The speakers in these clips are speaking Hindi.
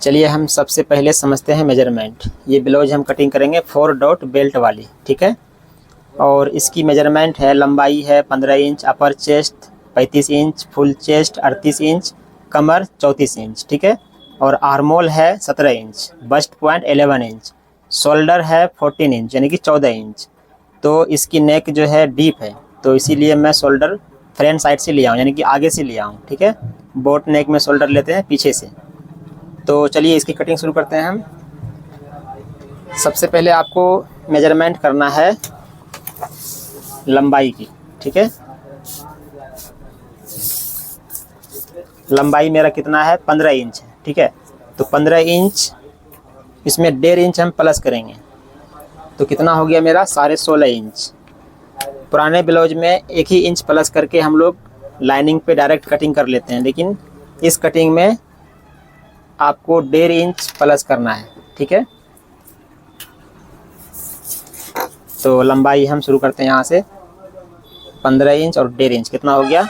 चलिए हम सबसे पहले समझते हैं मेजरमेंट। ये ब्लाउज हम कटिंग करेंगे 4 डॉट बेल्ट वाली, ठीक है। और इसकी मेजरमेंट है, लंबाई है 15 inch, upper chest 35 inch, full chest 38 inch, कमर 34 इंच, ठीक है। और आर्मोल है 17 inch, bust point 11 inch, shoulder है 14 इंच यानी कि 14 इंच। तो इसकी नेक जो है डीप है, तो इसीलिए मैं शोल्डर फ्रंट साइड से लिया हूँ यानी कि आगे से लिया हूँ, ठीक है। बोट नेक में शोल्डर लेते हैं पीछे से। तो चलिए इसकी कटिंग शुरू करते हैं हम। सबसे पहले आपको मेजरमेंट करना है लंबाई की, ठीक है। लंबाई मेरा कितना है 15 इंच है, ठीक है। तो 15 इंच इसमें 1.5 इंच हम प्लस करेंगे, तो कितना हो गया मेरा 16.5 इंच। पुराने ब्लाउज में 1 ही इंच प्लस करके हम लोग लाइनिंग पे डायरेक्ट कटिंग कर लेते हैं, लेकिन इस कटिंग में आपको 1.5 इंच प्लस करना है, ठीक है। तो लंबाई हम शुरू करते हैं यहाँ से 15 इंच और 1.5 इंच कितना हो गया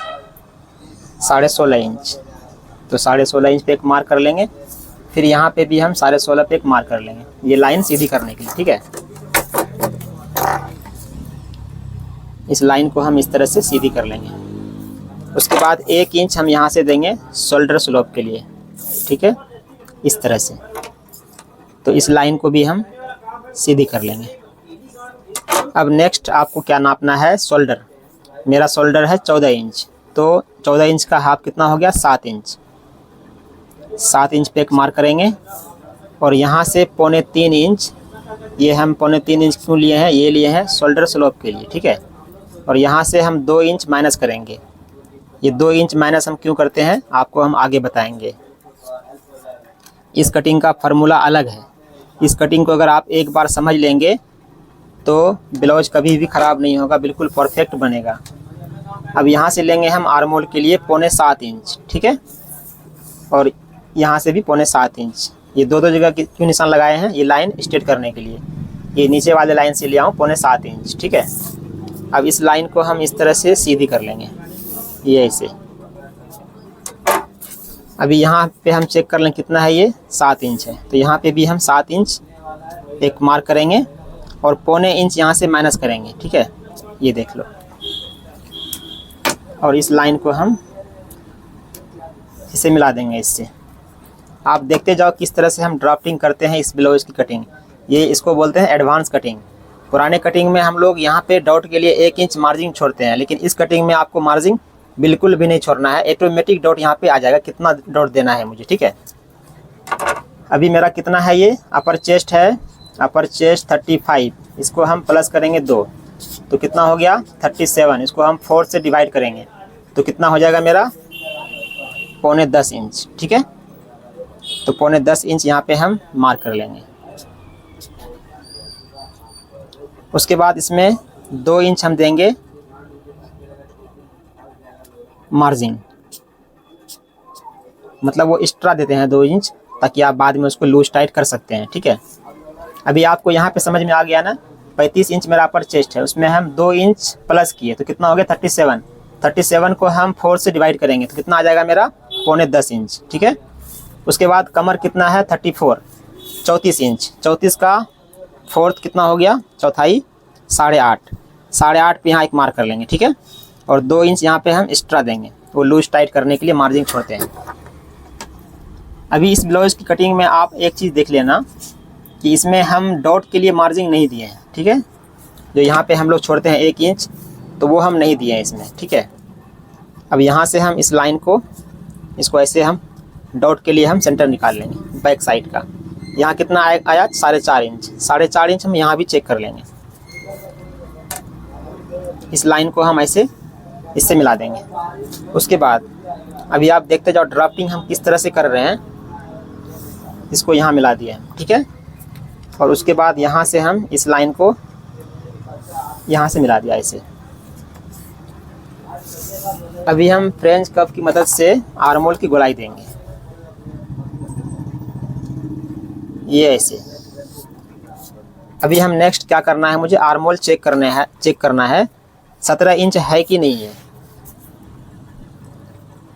16.5 इंच। तो 16.5 इंच पे एक मार्क कर लेंगे, फिर यहाँ पे भी हम 16.5 पे एक मार्क कर लेंगे, ये लाइन सीधी करने के लिए, ठीक है। इस लाइन को हम इस तरह से सीधी कर लेंगे। उसके बाद 1 इंच हम यहाँ से देंगे शोल्डर स्लोप के लिए, ठीक है, इस तरह से। तो इस लाइन को भी हम सीधी कर लेंगे। अब नेक्स्ट आपको क्या नापना है, शोल्डर। मेरा शोल्डर है 14 इंच, तो 14 इंच का हाफ कितना हो गया 7 इंच। 7 इंच पे एक मार्क करेंगे और यहाँ से 3.25 इंच, ये हम 3.25 इंच क्यों लिए हैं, ये लिए हैं शोल्डर स्लोप के लिए, ठीक है। और यहाँ से हम 2 इंच माइनस करेंगे। ये 2 इंच माइनस हम क्यों करते हैं आपको हम आगे बताएंगे। इस कटिंग का फार्मूला अलग है। इस कटिंग को अगर आप एक बार समझ लेंगे तो ब्लाउज कभी भी ख़राब नहीं होगा, बिल्कुल परफेक्ट बनेगा। अब यहाँ से लेंगे हम आर्मोल के लिए 7.25 इंच, ठीक है। और यहाँ से भी 7.25 इंच। ये दो जगह क्यों निशान लगाए हैं, ये लाइन स्ट्रेट करने के लिए। ये नीचे वाले लाइन से लिया हूँ 7.25 इंच, ठीक है। अब इस लाइन को हम इस तरह से सीधी कर लेंगे, ये ऐसे। अभी यहाँ पे हम चेक कर लें कितना है, ये 7 इंच है। तो यहाँ पे भी हम 7 इंच एक मार्क करेंगे और 0.25 इंच यहाँ से माइनस करेंगे, ठीक है, ये देख लो। और इस लाइन को हम इसे मिला देंगे इससे। आप देखते जाओ किस तरह से हम ड्राफ्टिंग करते हैं इस ब्लाउज की कटिंग। ये इसको बोलते हैं एडवांस कटिंग। पुराने कटिंग में हम लोग यहाँ पे डॉट के लिए 1 इंच मार्जिन छोड़ते हैं, लेकिन इस कटिंग में आपको मार्जिन बिल्कुल भी नहीं छोड़ना है। ऑटोमेटिक डॉट यहाँ पे आ जाएगा कितना डॉट देना है मुझे, ठीक है। अभी मेरा कितना है, ये अपर चेस्ट है, अपर चेस्ट 35, इसको हम प्लस करेंगे 2, तो कितना हो गया 37। इसको हम 4 से डिवाइड करेंगे तो कितना हो जाएगा मेरा 10.25 इंच, ठीक है। तो 10.25 इंच यहाँ पे हम मार्क कर लेंगे। उसके बाद इसमें 2 इंच हम देंगे मार्जिन, मतलब वो एक्स्ट्रा देते हैं 2 इंच, ताकि आप बाद में उसको लूज टाइट कर सकते हैं, ठीक है। अभी आपको यहाँ पे समझ में आ गया ना। 35 इंच मेरा अपर चेस्ट है, उसमें हम 2 इंच प्लस किए तो कितना हो गया 37। 37 को हम 4 से डिवाइड करेंगे तो कितना आ जाएगा मेरा 10.25 इंच, ठीक है। उसके बाद कमर कितना है 34 इंच। 34 का 4th कितना हो गया, चौथाई 8.5। 8.5 पे यहाँ एक मार्क कर लेंगे, ठीक है। और 2 इंच यहाँ पे हम एक्स्ट्रा देंगे, वो लूज टाइट करने के लिए मार्जिन छोड़ते हैं। अभी इस ब्लाउज की कटिंग में आप एक चीज़ देख लेना कि इसमें हम डॉट के लिए मार्जिन नहीं दिए हैं, ठीक है। जो यहाँ पे हम लोग छोड़ते हैं 1 इंच, तो वो हम नहीं दिए हैं इसमें, ठीक है। अब यहाँ से हम इस लाइन को, इसको ऐसे हम डॉट के लिए हम सेंटर निकाल लेंगे बैक साइड का। यहाँ कितना आया 4.5 इंच। 4.5 इंच हम यहाँ भी चेक कर लेंगे। इस लाइन को हम ऐसे इससे मिला देंगे। उसके बाद अभी आप देखते जाओ ड्राफ्टिंग हम किस तरह से कर रहे हैं। इसको यहाँ मिला दिया, ठीक है। और उसके बाद यहाँ से हम इस लाइन को यहाँ से मिला दिया ऐसे। अभी हम फ्रेंच कप की मदद से आर्मोल की गोलाई देंगे, ये ऐसे। अभी हम नेक्स्ट क्या करना है, मुझे आर्मोल चेक करना है 17 इंच है कि नहीं है।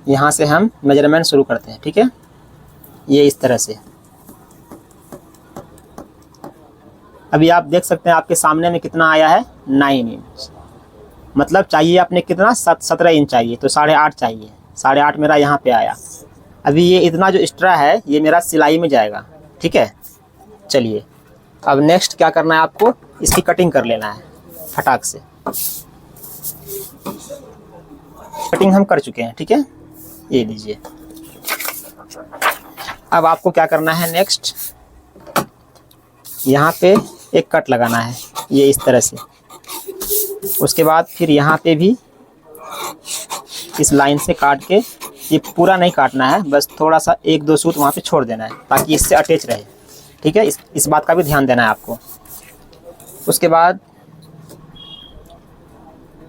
यहाँ से हम मेजरमेंट शुरू करते हैं, ठीक है। ये इस तरह से अभी आप देख सकते हैं आपके सामने में कितना आया है, 9 इंच। मतलब चाहिए आपने कितना, 17 इंच चाहिए, तो 8.5 चाहिए। 8.5 मेरा यहाँ पे आया। अभी ये इतना जो एक्स्ट्रा है ये मेरा सिलाई में जाएगा, ठीक है। चलिए अब नेक्स्ट क्या करना है आपको, इसकी कटिंग कर लेना है फटाक से। कटिंग हम कर चुके हैं, ठीक है, ये लीजिए। अब आपको क्या करना है नेक्स्ट, यहाँ पे एक कट लगाना है ये इस तरह से। उसके बाद फिर यहाँ पे भी इस लाइन से काट के, ये पूरा नहीं काटना है, बस थोड़ा सा 1-2 सूत वहाँ पे छोड़ देना है ताकि इससे अटैच रहे, ठीक है। इस बात का भी ध्यान देना है आपको। उसके बाद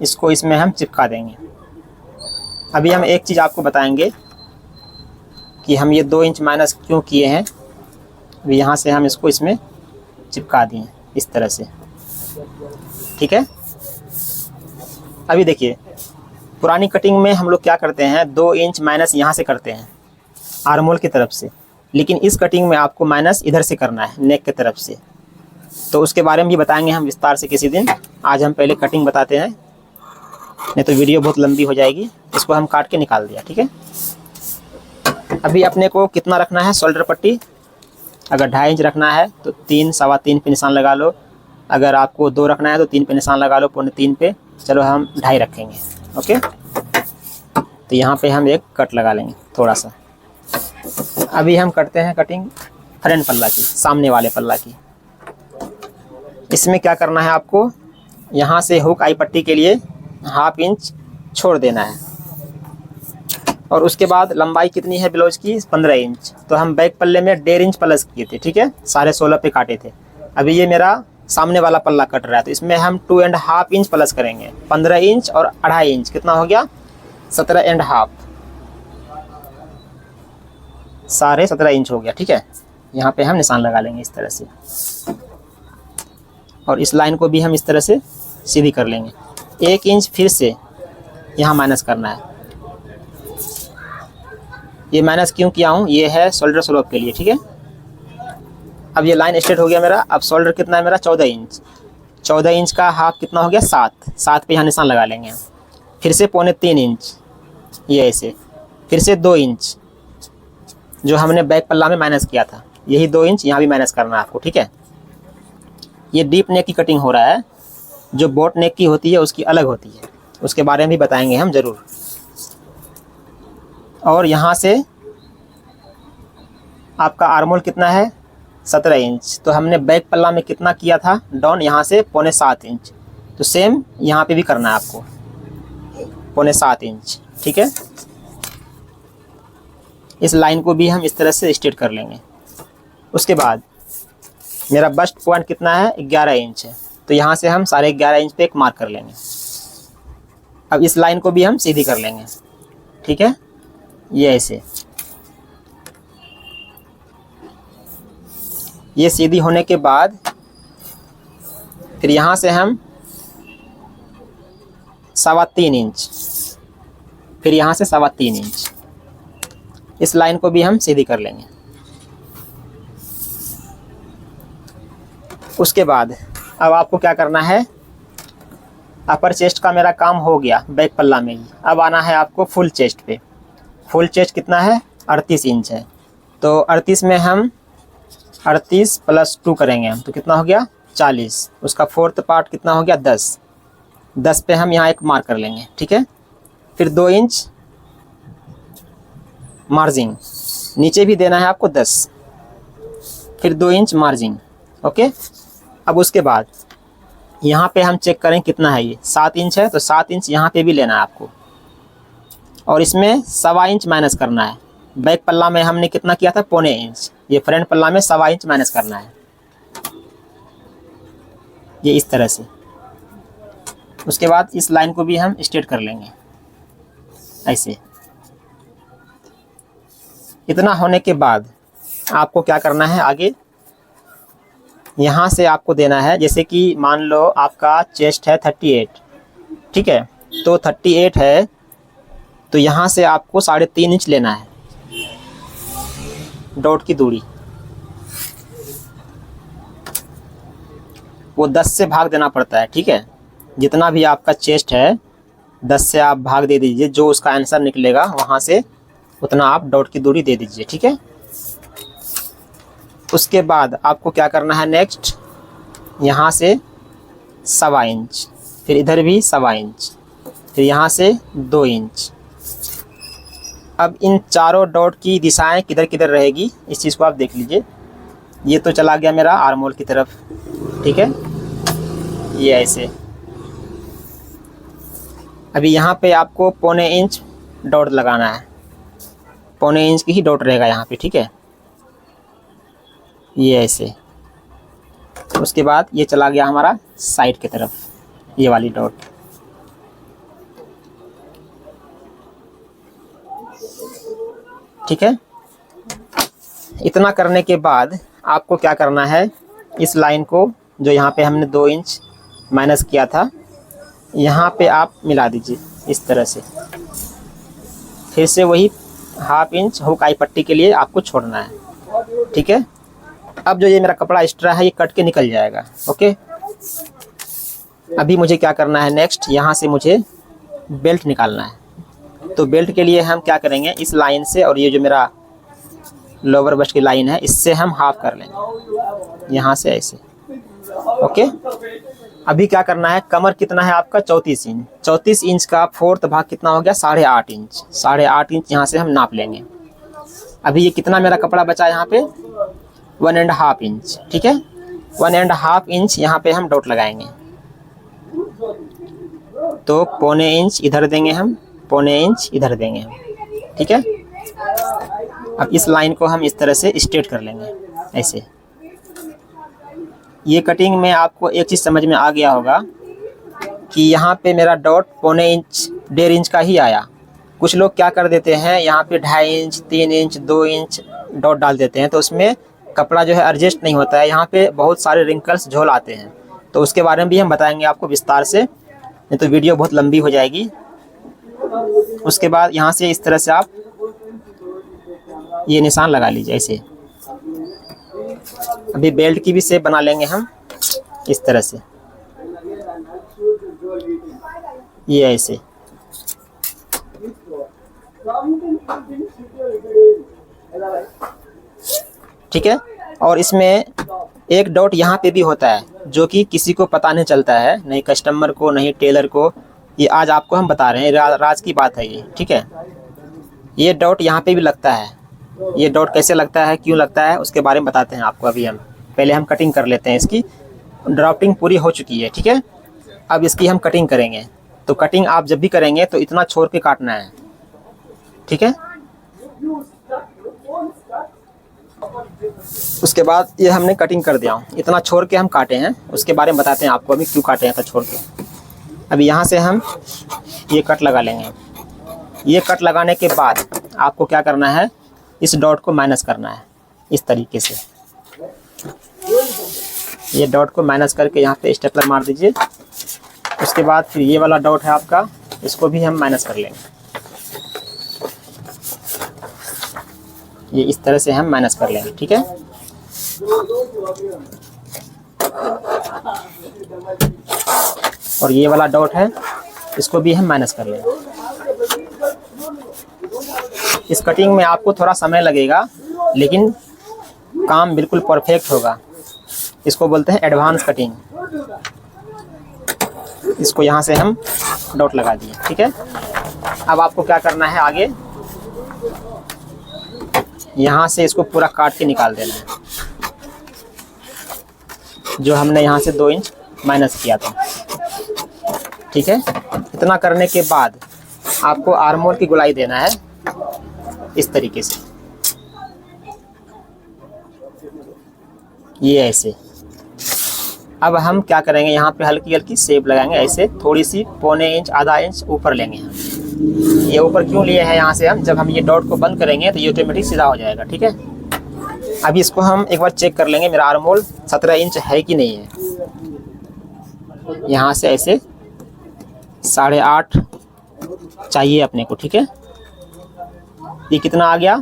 इसको इसमें हम चिपका देंगे। अभी हम एक चीज़ आपको बताएंगे कि हम ये 2 इंच माइनस क्यों किए हैं। अभी यहाँ से हम इसको इसमें चिपका दिए इस तरह से, ठीक है। अभी देखिए पुरानी कटिंग में हम लोग क्या करते हैं, 2 इंच माइनस यहाँ से करते हैं आर्मोल की तरफ से, लेकिन इस कटिंग में आपको माइनस इधर से करना है नेक की तरफ से। तो उसके बारे में भी बताएंगे हम विस्तार से किसी दिन। आज हम पहले कटिंग बताते हैं, नहीं तो वीडियो बहुत लंबी हो जाएगी। इसको हम काट के निकाल दिया, ठीक है। अभी अपने को कितना रखना है शोल्डर पट्टी, अगर 2.5 इंच रखना है तो 3, 3.25 पे निशान लगा लो। अगर आपको 2 रखना है तो 3 पे निशान लगा लो, 2.25 पे। चलो हम 2.5 रखेंगे, ओके। तो यहाँ पे हम एक कट लगा लेंगे थोड़ा सा। अभी हम करते हैं कटिंग फ्रंट पल्ला की, सामने वाले पल्ला की। इसमें क्या करना है आपको, यहाँ से हुक आई पट्टी के लिए 1/2 इंच छोड़ देना है। और उसके बाद लंबाई कितनी है ब्लाउज की, 15 इंच। तो हम बैक पल्ले में 1.5 इंच प्लस किए थे, ठीक है, 16.5 पे काटे थे। अभी ये मेरा सामने वाला पल्ला कट रहा है, तो इसमें हम 2.5 इंच प्लस करेंगे। 15 इंच और 2.5 इंच कितना हो गया, 17.5, 17.5 इंच हो गया, ठीक है। यहाँ पे हम निशान लगा लेंगे इस तरह से, और इस लाइन को भी हम इस तरह से सीधी कर लेंगे। 1 इंच फिर से यहाँ माइनस करना है। ये माइनस क्यों किया हूँ, ये है शोल्डर स्लोप के लिए, ठीक है। अब ये लाइन स्ट्रेट हो गया मेरा। अब शोल्डर कितना है मेरा, 14 इंच। 14 इंच का हाफ कितना हो गया, 7 पे यहाँ निशान लगा लेंगे। फिर से 3.25 इंच ये ऐसे, फिर से 2 इंच जो हमने बैक पल्ला में माइनस किया था, यही 2 इंच यहाँ भी माइनस करना है आपको, ठीक है। ये डीप नेक की कटिंग हो रहा है, जो बोट नेक की होती है उसकी अलग होती है, उसके बारे में भी बताएंगे हम ज़रूर। और यहाँ से आपका आर्मोल कितना है, 17 इंच। तो हमने बैक पल्ला में कितना किया था डाउन, यहाँ से 7.25 इंच। तो सेम यहाँ पे भी करना है आपको 7.25 इंच, ठीक है। इस लाइन को भी हम इस तरह से स्ट्रेट कर लेंगे। उसके बाद मेरा बस्ट पॉइंट कितना है, 11 इंच है। तो यहाँ से हम 11.5 इंच पे एक मार्क कर लेंगे। अब इस लाइन को भी हम सीधी कर लेंगे, ठीक है, ये ऐसे। ये सीधी होने के बाद फिर यहाँ से हम 3.25 इंच, फिर यहाँ से 3.25 इंच, इस लाइन को भी हम सीधी कर लेंगे। उसके बाद अब आपको क्या करना है, अपर चेस्ट का मेरा काम हो गया बैक पल्ला में ही। अब आना है आपको फुल चेस्ट पे। फुल चेस्ट कितना है, 38 इंच है। तो 38 में हम 38 + 2 करेंगे हम, तो कितना हो गया, 40। उसका 4th पार्ट कितना हो गया, 10 पे हम यहाँ एक मार्क कर लेंगे, ठीक है। फिर 2 इंच मार्जिन, नीचे भी देना है आपको 10, फिर 2 इंच मार्जिन, ओके। अब उसके बाद यहाँ पे हम चेक करें कितना है, ये 7 इंच है, तो 7 इंच यहाँ पे भी लेना है आपको। और इसमें 1.25 इंच माइनस करना है। बैक पल्ला में हमने कितना किया था, 0.25 इंच। ये फ्रंट पल्ला में 1.25 इंच माइनस करना है, ये इस तरह से। उसके बाद इस लाइन को भी हम स्ट्रेट कर लेंगे ऐसे। इतना होने के बाद आपको क्या करना है आगे, यहाँ से आपको देना है, जैसे कि मान लो आपका चेस्ट है 38, ठीक है। तो 38 है, तो यहाँ से आपको 3.5 इंच लेना है डॉट की दूरी। वो 10 से भाग देना पड़ता है, ठीक है। जितना भी आपका चेस्ट है 10 से आप भाग दे दीजिए, जो उसका आंसर निकलेगा वहाँ से उतना आप डॉट की दूरी दे दीजिए, ठीक है। उसके बाद आपको क्या करना है नेक्स्ट, यहाँ से 1.25 इंच, फिर इधर भी 1.25 इंच, फिर यहाँ से 2 इंच। अब इन चारों डॉट की दिशाएं किधर किधर रहेगी इस चीज़ को आप देख लीजिए। ये तो चला गया मेरा आर्म होल की तरफ, ठीक है, ये ऐसे। अभी यहाँ पे आपको 0.25 इंच डॉट लगाना है, 0.25 इंच की ही डॉट रहेगा यहाँ पे, ठीक है, ये ऐसे। उसके बाद ये चला गया हमारा साइड की तरफ, ये वाली डॉट। ठीक है, इतना करने के बाद आपको क्या करना है, इस लाइन को जो यहाँ पे हमने 2 इंच माइनस किया था यहाँ पे आप मिला दीजिए इस तरह से। फिर से वही 1/2 इंच हुक आई पट्टी के लिए आपको छोड़ना है, ठीक है। अब जो ये मेरा कपड़ा एक्स्ट्रा है ये कट के निकल जाएगा, ओके। अभी मुझे क्या करना है नेक्स्ट, यहाँ से मुझे बेल्ट निकालना है। तो बेल्ट के लिए हम क्या करेंगे, इस लाइन से और ये जो मेरा लोअर बस्ट की लाइन है इससे हम हाफ कर लेंगे, यहाँ से ऐसे, ओके। अभी क्या करना है, कमर कितना है आपका 34 इंच, 34 इंच का 4th भाग कितना हो गया 8.5 इंच, 8.5 इंच यहाँ से हम नाप लेंगे। अभी ये कितना मेरा कपड़ा बचा यहाँ पे 1.5 इंच, ठीक है। 1.5 इंच यहाँ पे हम डॉट लगाएंगे, तो 0.25 इंच इधर देंगे हम, 0.25 इंच इधर देंगे हम, ठीक है। अब इस लाइन को हम इस तरह से स्ट्रेट कर लेंगे ऐसे। ये कटिंग में आपको एक चीज़ समझ में आ गया होगा कि यहाँ पे मेरा डॉट 0.25 इंच 1.5 इंच का ही आया। कुछ लोग क्या कर देते हैं यहाँ पे 2.5 इंच 3 इंच 2 इंच डॉट डाल देते हैं, तो उसमें कपड़ा जो है एडजस्ट नहीं होता है, यहाँ पे बहुत सारे रिंकल्स झोल आते हैं। तो उसके बारे में भी हम बताएंगे आपको विस्तार से, नहीं तो वीडियो बहुत लंबी हो जाएगी। उसके बाद यहाँ से इस तरह से आप ये निशान लगा लीजिए ऐसे। अभी बेल्ट की भी शेप बना लेंगे हम इस तरह से, ये ऐसे, ठीक है। और इसमें एक डॉट यहाँ पे भी होता है जो कि किसी को पता नहीं चलता है, नहीं कस्टमर को नहीं टेलर को, ये आज आपको हम बता रहे हैं, राज की बात है ये, ठीक है। ये डॉट यहाँ पे भी लगता है, ये डॉट कैसे लगता है क्यों लगता है उसके बारे में बताते हैं आपको। अभी हम पहले हम कटिंग कर लेते हैं, इसकी ड्राफ्टिंग पूरी हो चुकी है, ठीक है। अब इसकी हम कटिंग करेंगे। तो कटिंग आप जब भी करेंगे तो इतना छोड़ के काटना है, ठीक है। उसके बाद ये हमने कटिंग कर दिया, इतना छोड़ के हम काटे हैं, उसके बारे में बताते हैं आपको अभी क्यों काटे हैं तो छोड़ के। अभी यहाँ से हम ये कट लगा लेंगे। ये कट लगाने के बाद आपको क्या करना है, इस डॉट को माइनस करना है इस तरीके से। ये डॉट को माइनस करके यहाँ पे स्टेपलर मार दीजिए। उसके बाद फिर ये वाला डॉट है आपका, इसको भी हम माइनस कर लेंगे, ये इस तरह से हम माइनस कर लेंगे, ठीक है। और ये वाला डॉट है इसको भी हम माइनस कर लेंगे। इस कटिंग में आपको थोड़ा समय लगेगा लेकिन काम बिल्कुल परफेक्ट होगा। इसको बोलते हैं एडवांस कटिंग। इसको यहाँ से हम डॉट लगा दिए, ठीक है। अब आपको क्या करना है आगे, यहाँ से इसको पूरा काट के निकाल देना है, जो हमने यहाँ से 2 इंच माइनस किया था, ठीक है। इतना करने के बाद आपको आर्म होल की गोलाई देना है इस तरीके से, ये ऐसे। अब हम क्या करेंगे, यहाँ पे हल्की हल्की शेप लगाएंगे ऐसे, थोड़ी सी 0.25 इंच आधा इंच ऊपर लेंगे हम। ये ऊपर क्यों लिए हैं यहाँ से हम, जब हम ये डॉट को बंद करेंगे तो ये ऑटोमेटिक सीधा हो जाएगा, ठीक है। अभी इसको हम एक बार चेक कर लेंगे मेरा आर्म होल 17 इंच है कि नहीं है। यहाँ से ऐसे 8.5 चाहिए अपने को, ठीक है। ये कितना आ गया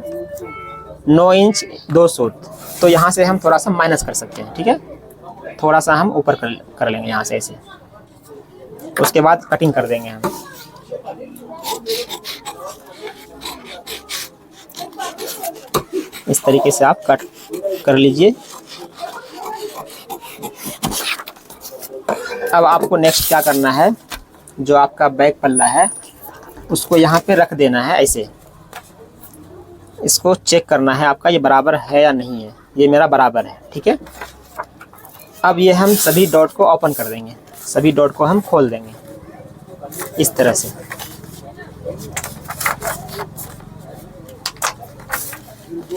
9 इंच 2 सूत, तो यहाँ से हम थोड़ा सा माइनस कर सकते हैं, ठीक है। थोड़ा सा हम ऊपर कर लेंगे यहाँ से ऐसे। उसके बाद कटिंग कर देंगे हम। इस तरीके से आप कट कर लीजिए। अब आपको नेक्स्ट क्या करना है, जो आपका बैक पल्ला है उसको यहाँ पे रख देना है ऐसे। इसको चेक करना है आपका ये बराबर है या नहीं है। ये मेरा बराबर है, ठीक है। अब ये हम सभी डॉट को ओपन कर देंगे, सभी डॉट को हम खोल देंगे इस तरह से।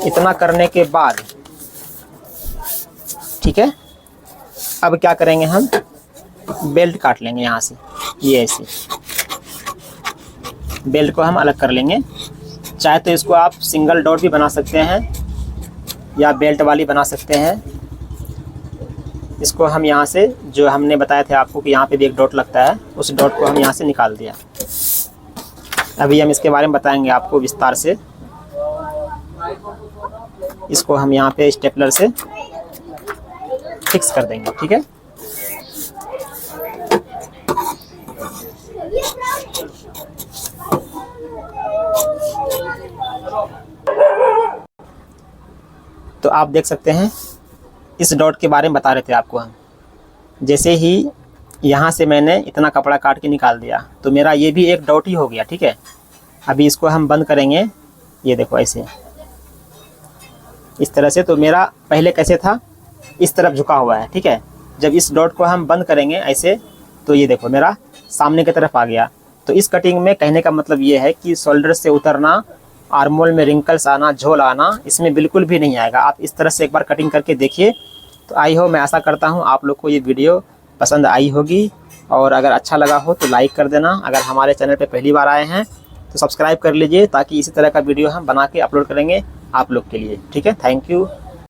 इतना करने के बाद ठीक है, अब क्या करेंगे हम बेल्ट काट लेंगे यहाँ से। ये ऐसे बेल्ट को हम अलग कर लेंगे। चाहे तो इसको आप सिंगल डॉट भी बना सकते हैं या बेल्ट वाली बना सकते हैं। इसको हम यहाँ से, जो हमने बताया था आपको कि यहाँ पे भी एक डॉट लगता है, उस डॉट को हम यहाँ से निकाल दिया। अभी हम इसके बारे में बताएंगे आपको विस्तार से। इसको हम यहाँ पे स्टेपलर से फिक्स कर देंगे, ठीक है। तो आप देख सकते हैं इस डॉट के बारे में बता रहे थे आपको हम। जैसे ही यहाँ से मैंने इतना कपड़ा काट के निकाल दिया तो मेरा ये भी एक डॉट ही हो गया, ठीक है। अभी इसको हम बंद करेंगे, ये देखो ऐसे इस तरह से। तो मेरा पहले कैसे था, इस तरफ झुका हुआ है, ठीक है। जब इस डॉट को हम बंद करेंगे ऐसे तो ये देखो मेरा सामने की तरफ आ गया। तो इस कटिंग में कहने का मतलब ये है कि शोल्डर से उतरना, आर्मोल में रिंकल्स आना, झोल आना, इसमें बिल्कुल भी नहीं आएगा। आप इस तरह से एक बार कटिंग करके देखिए। तो आई हो, मैं आशा करता हूँ आप लोग को ये वीडियो पसंद आई होगी, और अगर अच्छा लगा हो तो लाइक कर देना। अगर हमारे चैनल पे पहली बार आए हैं तो सब्सक्राइब कर लीजिए, ताकि इसी तरह का वीडियो हम बना के अपलोड करेंगे आप लोग के लिए, ठीक है। Thank you.